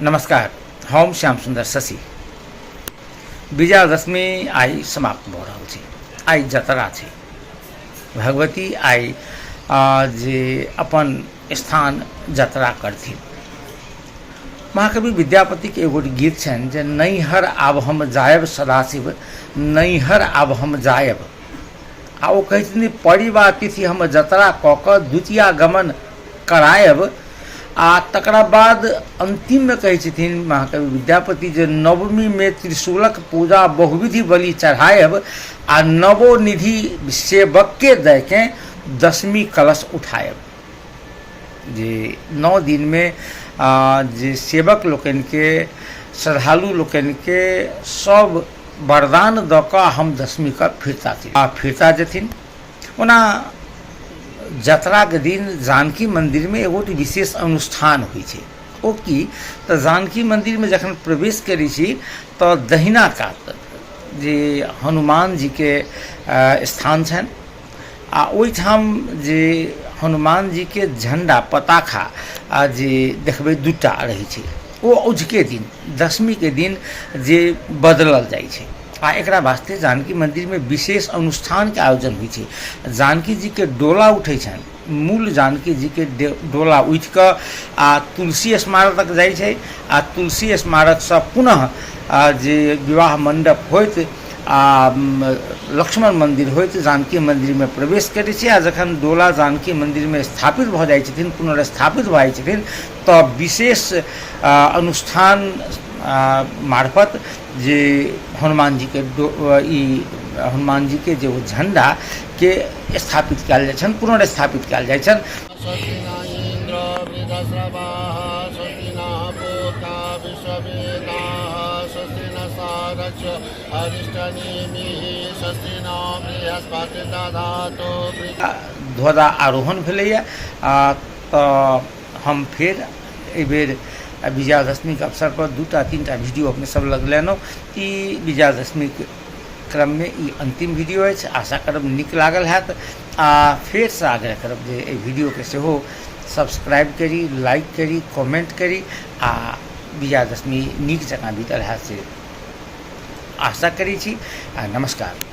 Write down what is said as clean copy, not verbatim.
नमस्कार, हम श्याम सुंदर शशि। विजयादशमी आई समाप्त भ रहल छै। आई जतरा छै। भगवती आई जे अपन स्थान जतरा करथिन। महाकवि विद्यापति के एगो गीत छनि जे नैहर आब हम जायब सदाशिव, नैहर आब हम जायब। आ ओ कहै छथिन परिवा तिथि हम जतरा कऽ कऽ द्वितीया गमन करायब। आ तकरा बाद अंतिम में कहै छथिन महाकवि विद्यापति जे नवमी में त्रिशूलक पूजा बहुविधि बलि चढ़ायब आ नवो निधि सेवक के दय के दशमी कलश उठायब। जे 9 दिन में जे सेवक लोकन के श्रद्धालु लोकन के सब वरदान दऽ कऽ हम दशमी का फिरता जेथिन। ओना जतरा के दिन जानकी मंदिर में एगो विशेष अनुष्ठान होइ छै। ओ की तऽ जानकी मंदिर में जखन प्रवेश करै छी तऽ दहिना कात जे हनुमान जी के स्थान छनि आ ओहिठाम जे हनुमान जी के झंडा पताखा जे देखबै दूटा रहै छै। ओ अजुके दिन दशमी के दिन जे बदलल जाइ छै आ एकरा वास्ते जानकी मंदिर में विशेष अनुष्ठान के आयोजन होइ छै। जानकी जी के डोला उठै छनि। मूल जानकी जी के डोला उठि कऽ आ तुलसी स्मारक तक जाइ छै आ तुलसी स्मारक से पुनः जे विवाह मंडप होइत आ लक्ष्मण मंदिर होइत जानकी मंदिर में प्रवेश करै छै। आ जखन डोला जानकी मंदिर में स्थापित भऽ जाइ छथिन, पुनर्स्थापित भऽ जाइ छथिन, तऽ विशेष अनुष्ठान मार्फत जे हनुमान जी के हनुमान जी के जो झंडा के स्थापित कयल जाइ छनि, पुनर्स्थापित कयल जाइ छनि। ध्वजा आरोहण भेलैया। तऽ हम फिर एहि बेर विजयादशमी के अवसर पर 2-3टा वीडियो अपने सब लग लेलहुँ। ई विजयादशमी के क्रम में ई अंतिम वीडियो अछि। आशा करब नीक लागल हैत आ फेर से आग्रह करब जे एहि वीडियो के सेहो सब्सक्राइब करी, लाइक करी, कमेंट करी आ विजयादशमी नीक जकाँ बीतल हैत से आशा करै छी। नमस्कार।